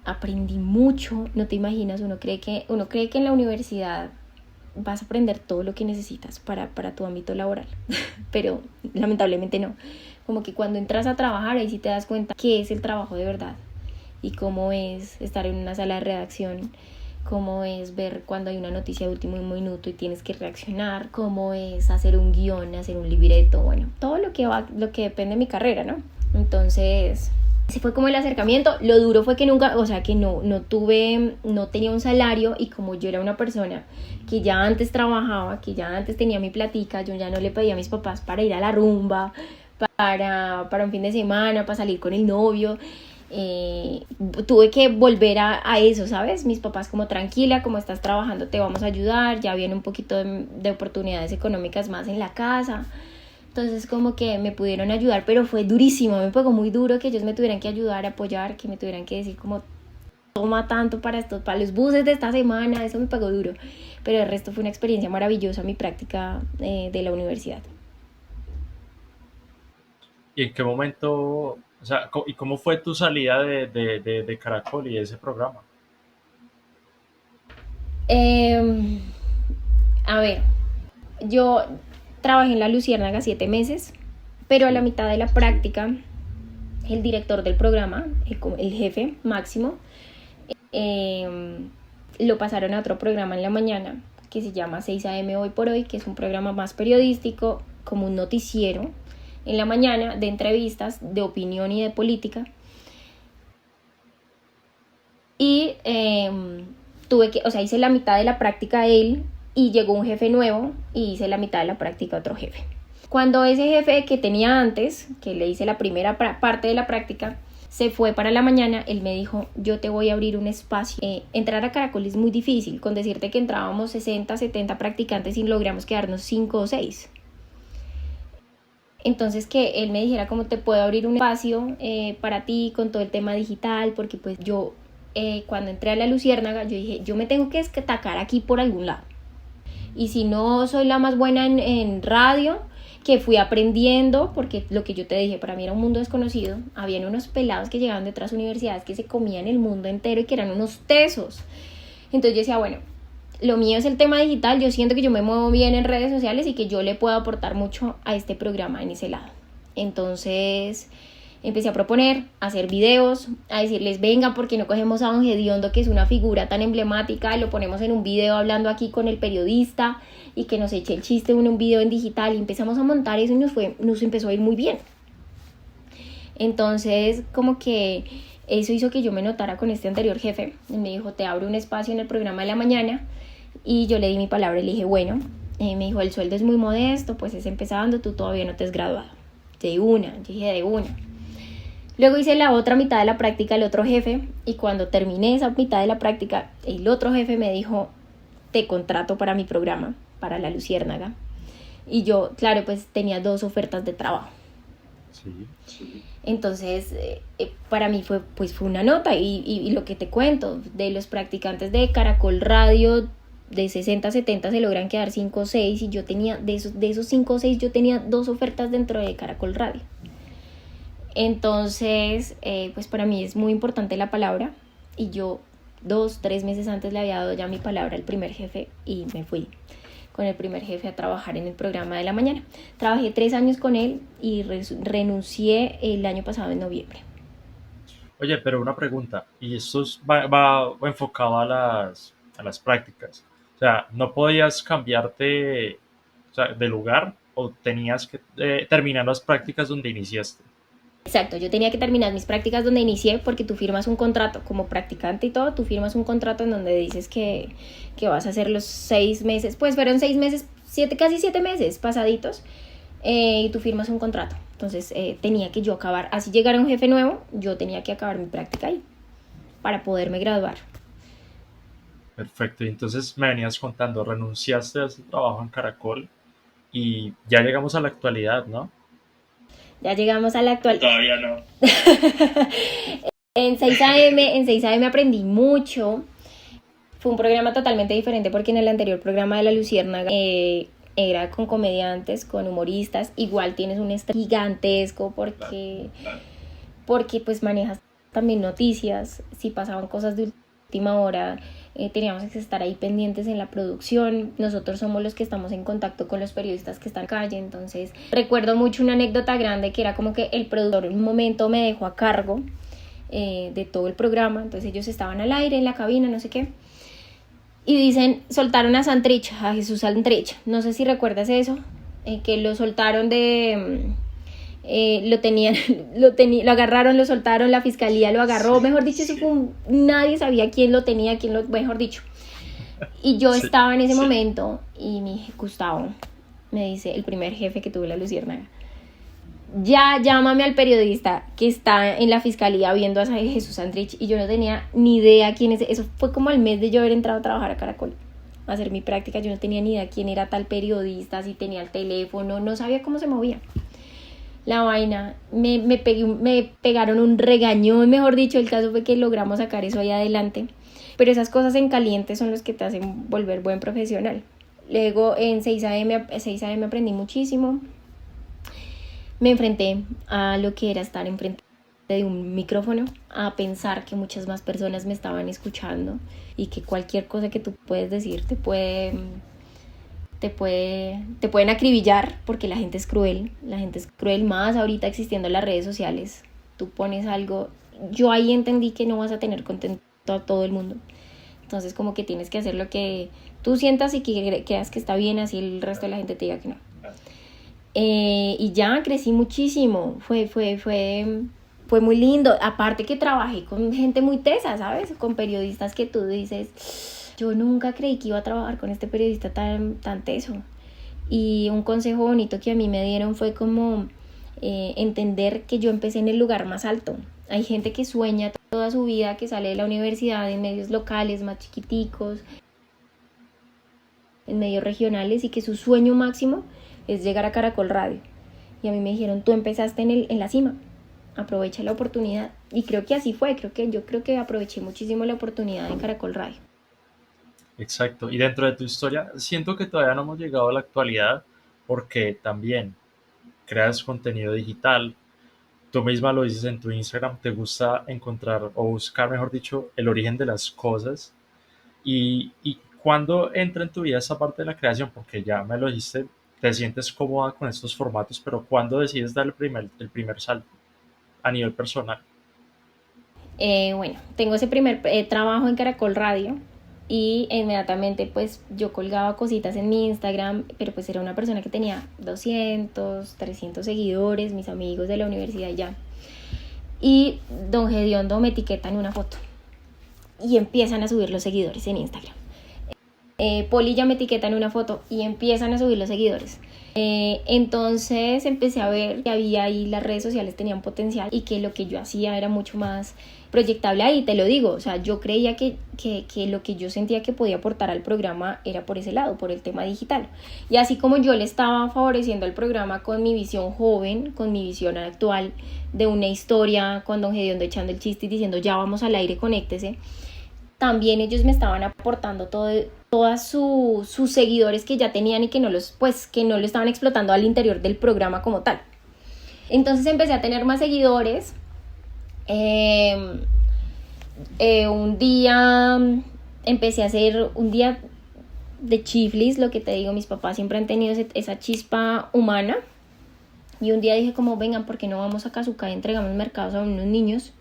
aprendí mucho, no te imaginas, uno cree que en la universidad vas a aprender todo lo que necesitas para tu ámbito laboral, pero lamentablemente no. Como que cuando entras a trabajar ahí sí te das cuenta qué es el trabajo de verdad y cómo es estar en una sala de redacción, cómo es ver cuando hay una noticia de último minuto y tienes que reaccionar, cómo es hacer un guión, hacer un libreto, bueno, todo lo que depende de mi carrera, ¿no? Entonces, ese fue como el acercamiento. Lo duro fue que nunca, o sea, que no tenía un salario, y como yo era una persona que ya antes trabajaba, que ya antes tenía mi platica, yo ya no le pedía a mis papás para ir a la rumba, para un fin de semana, para salir con el novio. Eh, Tuve que volver a eso, ¿sabes? Mis papás como tranquila, como estás trabajando te vamos a ayudar, ya viene un poquito de oportunidades económicas más en la casa. Entonces como que me pudieron ayudar, pero fue durísimo, me pegó muy duro que ellos me tuvieran que ayudar, apoyar, que me tuvieran que decir como toma tanto para esto, para los buses de esta semana, eso me pegó duro. Pero el resto fue una experiencia maravillosa, mi práctica de la universidad.
¿Y en qué momento, o sea, y cómo fue tu salida de Caracol y de ese programa?
Eh, a ver, yo trabajé en la Luciérnaga 7 meses, pero a la
Sí,
mitad de la práctica, el director del programa, el jefe máximo, eh, lo pasaron a otro programa en la mañana que se llama 6 a.m. Hoy por Hoy, que es un programa más periodístico, como un noticiero en la mañana de entrevistas, de opinión y de política. Y o sea, hice la mitad de la práctica él y llegó un jefe nuevo y hice la mitad de la práctica otro jefe. Cuando ese jefe que tenía antes, que le hice la primera parte de la práctica, se fue para la mañana, él me dijo, yo te voy a abrir un espacio. Entrar a Caracol es muy difícil, con decirte que entrábamos 60, 70 practicantes y logramos quedarnos 5 o 6. Entonces que él me dijera cómo te puedo abrir un espacio para ti con todo el tema digital, porque pues yo cuando entré a la Luciérnaga, yo dije, yo me tengo que destacar aquí por algún lado. Y si no soy la más buena en radio, que fui aprendiendo, porque lo que yo te dije, para mí era un mundo desconocido, habían unos pelados que llegaban de otras universidades que se comían el mundo entero y que eran unos tesos. Entonces yo decía, bueno, lo mío es el tema digital, yo siento que yo me muevo bien en redes sociales y que yo le puedo aportar mucho a este programa en ese lado. Entonces empecé a proponer, a hacer videos, a decirles, venga, porque no cogemos a Don Gediondo, que es una figura tan emblemática, y lo ponemos en un video hablando aquí con el periodista y que nos eche el chiste en un video en digital, y empezamos a montar eso y nos empezó a ir muy bien. Entonces, como que eso hizo que yo me notara con este anterior jefe. Me dijo, te abro un espacio en el programa de la mañana, y yo le di mi palabra y le dije, bueno, me dijo, el sueldo es muy modesto, pues es empezando, tú todavía no te has graduado. De una, yo dije, de una. Luego hice la otra mitad de la práctica, el otro jefe, y cuando terminé esa mitad de la práctica, el otro jefe me dijo, te contrato para mi programa, para la Luciérnaga. Y yo, claro, pues tenía 2 ofertas de trabajo.
sí.
Entonces, para mí fue una nota, y lo que te cuento, de los practicantes de Caracol Radio, de 60 a 70 se logran quedar 5 o 6, y yo tenía, de esos 5 o 6, yo tenía 2 ofertas dentro de Caracol Radio. Entonces, pues para mí es muy importante la palabra, y yo 2, 3 meses antes le había dado ya mi palabra al primer jefe y me fui con el primer jefe a trabajar en el programa de la mañana. Trabajé 3 años con él y renuncié el año pasado en noviembre.
Oye, pero una pregunta, y esto va enfocado a las prácticas. O sea, ¿no podías cambiarte, o sea, de lugar o tenías que terminar las prácticas donde iniciaste?
Exacto, yo tenía que terminar mis prácticas donde inicié, porque tú firmas un contrato como practicante y todo, tú firmas un contrato en donde dices que vas a hacer los 6 meses, pues fueron 6 meses, casi 7 meses pasaditos, y tú firmas un contrato. Entonces tenía que yo acabar, así llegara un jefe nuevo, yo tenía que acabar mi práctica ahí para poderme graduar.
Perfecto, y entonces me venías contando, renunciaste a ese trabajo en Caracol y ya llegamos a la actualidad, ¿no?
Ya llegamos a la actual.
Todavía no.
En 6 AM aprendí mucho. Fue un programa totalmente diferente, porque en el anterior programa de la Luciérnaga era con comediantes, con humoristas, igual tienes un staff gigantesco porque pues manejas también noticias, si pasaban cosas de última hora, teníamos que estar ahí pendientes en la producción, nosotros somos los que estamos en contacto con los periodistas que están en calle, entonces recuerdo mucho una anécdota grande que era como que el productor en un momento me dejó a cargo de todo el programa, entonces ellos estaban al aire en la cabina, no sé qué, y dicen, soltaron a Santrich, a Jesús Santrich, no sé si recuerdas eso, que lo soltaron de... lo agarraron, lo soltaron, la fiscalía lo agarró, sí, mejor dicho, eso fue nadie sabía quién lo tenía, mejor dicho. Y yo sí, estaba en ese momento y mi Gustavo me dice, el primer jefe que tuve la Luciérnaga, ya llámame al periodista que está en la fiscalía viendo a Jesús Santrich, y yo no tenía ni idea quién es, eso fue como al mes de yo haber entrado a trabajar a Caracol, a hacer mi práctica, yo no tenía ni idea quién era tal periodista, si tenía el teléfono, no sabía cómo se movía. La vaina, me pegaron un regañón, mejor dicho, el caso fue que logramos sacar eso ahí adelante, pero esas cosas en caliente son los que te hacen volver buen profesional. Luego en 6am aprendí muchísimo, me enfrenté a lo que era estar enfrente de un micrófono, a pensar que muchas más personas me estaban escuchando y que cualquier cosa que tú puedes decir te pueden acribillar, porque la gente es cruel más ahorita existiendo las redes sociales. Tú pones algo, yo ahí entendí que no vas a tener contento a todo el mundo, entonces como que tienes que hacer lo que tú sientas y que creas que está bien, así el resto de la gente te diga que no. Y ya crecí muchísimo, fue muy lindo, aparte que trabajé con gente muy tesa, ¿sabes? Con periodistas que tú dices, yo nunca creí que iba a trabajar con este periodista tan teso. Y un consejo bonito que a mí me dieron fue como entender que yo empecé en el lugar más alto. Hay gente que sueña toda su vida, que sale de la universidad en medios locales más chiquiticos, en medios regionales, y que su sueño máximo es llegar a Caracol Radio. Y a mí me dijeron, tú empezaste en la cima, aprovecha la oportunidad. Y creo que así fue, yo creo que aproveché muchísimo la oportunidad en Caracol Radio.
Exacto, y dentro de tu historia siento que todavía no hemos llegado a la actualidad, porque también creas contenido digital, tú misma lo dices en tu Instagram, te gusta encontrar o buscar, mejor dicho, el origen de las cosas, y cuando entra en tu vida esa parte de la creación, porque ya me lo dijiste, te sientes cómoda con estos formatos, pero ¿cuándo decides dar el primer salto a nivel personal?
Bueno, tengo ese primer trabajo en Caracol Radio, y inmediatamente pues yo colgaba cositas en mi Instagram, pero pues era una persona que tenía 200, 300 seguidores, mis amigos de la universidad ya. Y don Gediondo me etiqueta en una foto y empiezan a subir los seguidores en Instagram. Poli ya me etiqueta en una foto y empiezan a subir los seguidores. Entonces empecé a ver que había ahí, las redes sociales tenían potencial y que lo que yo hacía era mucho más proyectable ahí, te lo digo, o sea, yo creía que lo que yo sentía que podía aportar al programa era por ese lado, por el tema digital. Y así como yo le estaba favoreciendo al programa con mi visión joven, con mi visión actual de una historia, con don Gediondo echando el chiste y diciendo ya vamos al aire, conéctese, también ellos me estaban aportando todas sus seguidores que ya tenían y que no lo estaban explotando al interior del programa como tal. Entonces empecé a tener más seguidores. Un día empecé a hacer un día de chiflis, lo que te digo, mis papás siempre han tenido esa chispa humana, y un día dije como vengan, ¿por qué no vamos a Casuca y entregamos regalos a unos niños?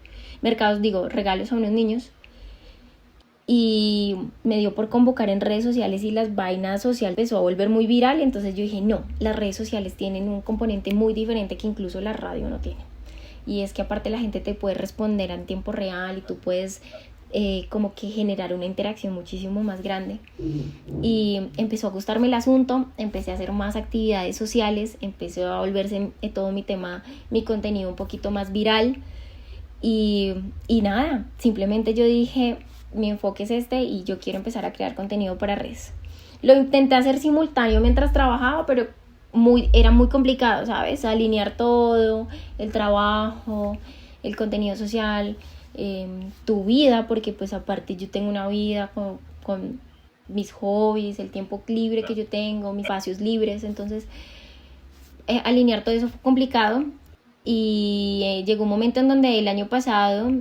Y me dio por convocar en redes sociales, y las vainas sociales empezó a volver muy viral. Entonces yo dije, no, las redes sociales tienen un componente muy diferente que incluso la radio no tiene. Y es que aparte la gente te puede responder en tiempo real y tú puedes como que generar una interacción muchísimo más grande. Y empezó a gustarme el asunto, empecé a hacer más actividades sociales, empezó a volverse todo mi contenido un poquito más viral. Y nada, simplemente yo dije, mi enfoque es este y yo quiero empezar a crear contenido para redes. Lo intenté hacer simultáneo mientras trabajaba, pero era muy complicado, ¿sabes? Alinear todo, el trabajo, el contenido social, tu vida, porque pues aparte yo tengo una vida con mis hobbies, el tiempo libre que yo tengo, mis espacios libres. Entonces, alinear todo eso fue complicado. Y llegó un momento en donde el año pasado,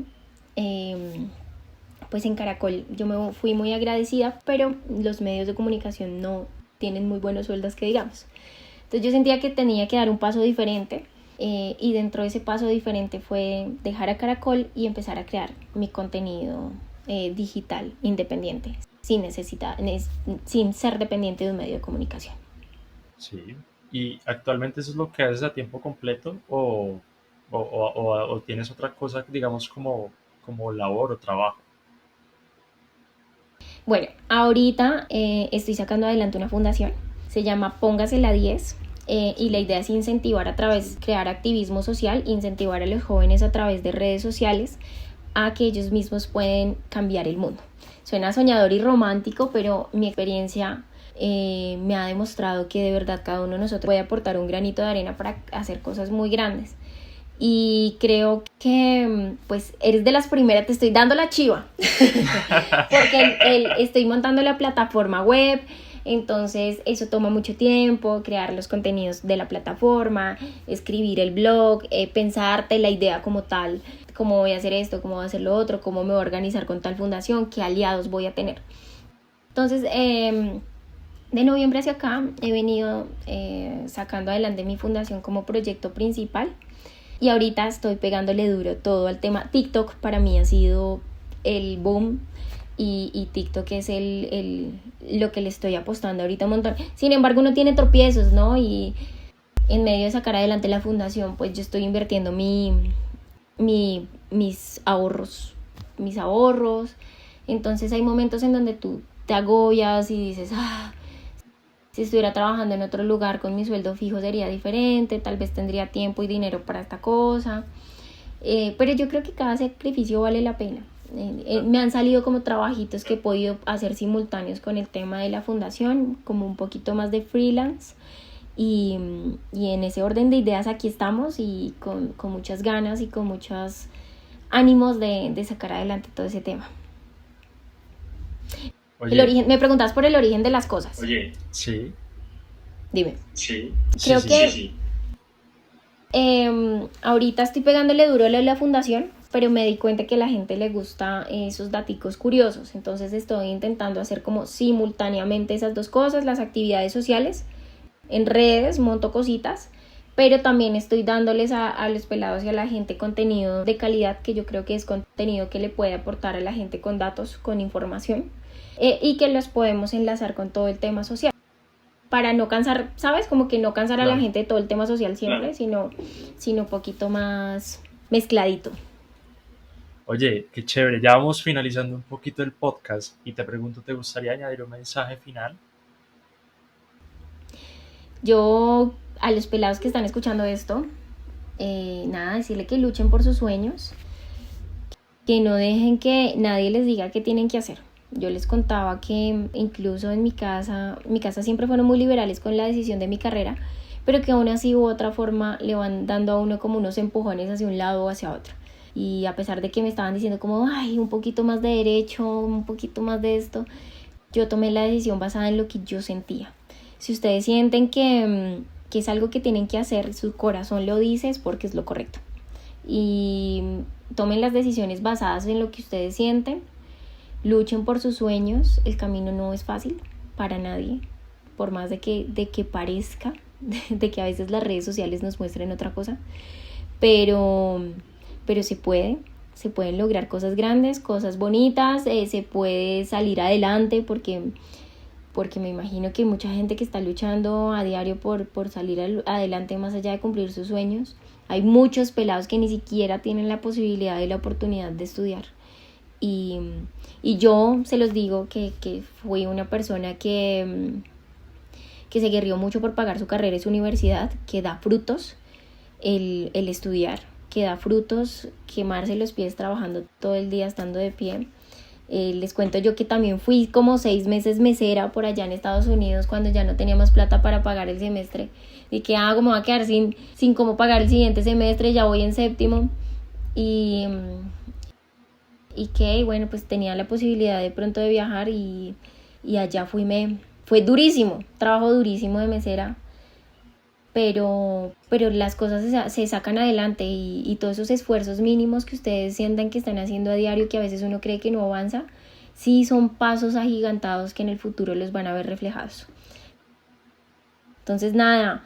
pues en Caracol yo me fui muy agradecida, pero los medios de comunicación no tienen muy buenos sueldos que digamos. Entonces yo sentía que tenía que dar un paso diferente, y dentro de ese paso diferente fue dejar a Caracol y empezar a crear mi contenido digital independiente, sin ser dependiente de un medio de comunicación.
Sí. ¿Y actualmente eso es lo que haces a tiempo completo o tienes otra cosa, digamos, como labor o trabajo?
Bueno, ahorita estoy sacando adelante una fundación, se llama Póngasela 10, y la idea es incentivar a través, crear activismo social, incentivar a los jóvenes a través de redes sociales a que ellos mismos pueden cambiar el mundo. Suena soñador y romántico, pero mi experiencia me ha demostrado que de verdad cada uno de nosotros puede aportar un granito de arena para hacer cosas muy grandes. Y creo que pues eres de las primeras, te estoy dando la chiva, porque estoy montando la plataforma web, entonces eso toma mucho tiempo, crear los contenidos de la plataforma, escribir el blog, pensarte la idea como tal, cómo voy a hacer esto, cómo voy a hacer lo otro, cómo me voy a organizar con tal fundación, qué aliados voy a tener. Entonces, de noviembre hacia acá he venido sacando adelante mi fundación como proyecto principal. Y ahorita estoy pegándole duro todo al tema. TikTok para mí ha sido el boom, y TikTok es lo que le estoy apostando ahorita un montón. Sin embargo, uno tiene tropiezos, ¿no? Y en medio de sacar adelante la fundación, pues yo estoy invirtiendo mis ahorros. Entonces hay momentos en donde tú te agobias y dices, si estuviera trabajando en otro lugar con mi sueldo fijo sería diferente, tal vez tendría tiempo y dinero para esta cosa, pero yo creo que cada sacrificio vale la pena. Me han salido como trabajitos que he podido hacer simultáneos con el tema de la fundación, como un poquito más de freelance, y en ese orden de ideas aquí estamos, y con muchas ganas y con muchos ánimos de sacar adelante todo ese tema.
Oye,
Me preguntas por el origen de las cosas.
sí,
Dime.
sí,
Creo
sí,
que
sí.
ahorita estoy pegándole duro a la fundación, pero me di cuenta que a la gente le gusta esos daticos curiosos. Entonces estoy intentando hacer como simultáneamente esas dos cosas, las actividades sociales. En redes monto cositas, pero también estoy dándoles a los pelados y a la gente contenido de calidad, que yo creo que es contenido que le puede aportar a la gente con datos, con información, y que los podemos enlazar con todo el tema social, para no cansar, ¿sabes? Como que no cansar a la
Claro.
gente de todo el tema social siempre, sino un poquito más mezcladito.
Oye, qué chévere. Ya vamos finalizando un poquito el podcast y te pregunto, ¿te gustaría añadir un mensaje final?
Yo, a los pelados que están escuchando esto, nada, decirle que luchen por sus sueños, que no dejen que nadie les diga qué tienen que hacer. Yo les contaba que incluso en mi casa siempre fueron muy liberales con la decisión de mi carrera, pero que aún así u otra forma le van dando a uno como unos empujones hacia un lado o hacia otro. Y a pesar de que me estaban diciendo como, ay, un poquito más de derecho, un poquito más de esto, yo tomé la decisión basada en lo que yo sentía. Si ustedes sienten que es algo que tienen que hacer, su corazón lo dice, es porque es lo correcto. Y tomen las decisiones basadas en lo que ustedes sienten, luchen por sus sueños. El camino no es fácil para nadie, por más de que parezca, de que a veces las redes sociales nos muestren otra cosa, pero se pueden lograr cosas grandes, cosas bonitas, se puede salir adelante, porque me imagino que mucha gente que está luchando a diario por salir adelante más allá de cumplir sus sueños. Hay muchos pelados que ni siquiera tienen la posibilidad y la oportunidad de estudiar. Y yo se los digo que fui una persona que se guerrió mucho por pagar su carrera y su universidad, que da frutos el estudiar, que da frutos quemarse los pies trabajando todo el día estando de pie. Les cuento yo que también fui como 6 meses mesera por allá en Estados Unidos cuando ya no tenía más plata para pagar el semestre, y que me voy a quedar sin cómo pagar el siguiente semestre, ya voy en séptimo, y que bueno, pues tenía la posibilidad de pronto de viajar, y y allá fue durísimo, trabajo durísimo de mesera, pero las cosas se sacan adelante y todos esos esfuerzos mínimos que ustedes sientan que están haciendo a diario, que a veces uno cree que no avanza, sí son pasos agigantados que en el futuro los van a ver reflejados. Entonces nada,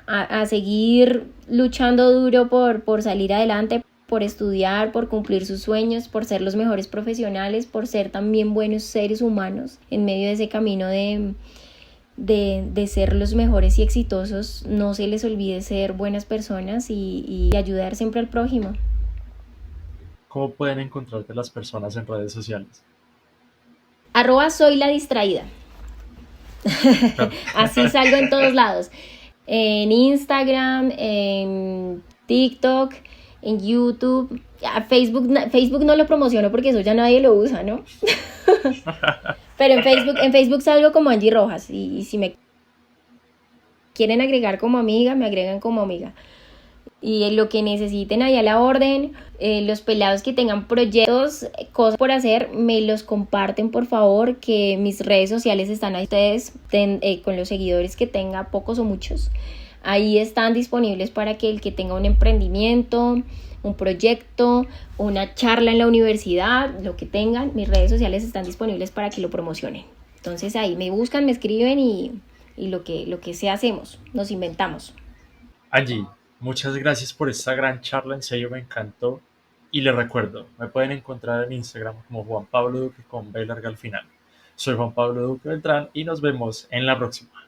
a seguir luchando duro por salir adelante, por estudiar, por cumplir sus sueños, por ser los mejores profesionales, por ser también buenos seres humanos en medio de ese camino de ser los mejores y exitosos. No se les olvide ser buenas personas y ayudar siempre al prójimo.
¿Cómo pueden encontrarte las personas en redes sociales?
@soy la distraída.
Claro.
Así salgo en todos lados. En Instagram, en TikTok, en YouTube. Facebook no lo promociono porque eso ya nadie lo usa, ¿no? Pero en Facebook salgo como Angie Rojas y si me quieren agregar como amiga, me agregan como amiga. Y lo que necesiten ahí a la orden, los pelados que tengan proyectos, cosas por hacer, me los comparten por favor, que mis redes sociales están ahí, ustedes con los seguidores que tenga, pocos o muchos, ahí están disponibles para que el que tenga un emprendimiento, un proyecto, una charla en la universidad, lo que tengan, mis redes sociales están disponibles para que lo promocionen. Entonces ahí me buscan, me escriben y lo que sea hacemos, nos inventamos.
Angie, muchas gracias por esta gran charla, en serio me encantó. Y les recuerdo, me pueden encontrar en Instagram como Juan Pablo Duque con B larga al final. Soy Juan Pablo Duque Beltrán y nos vemos en la próxima.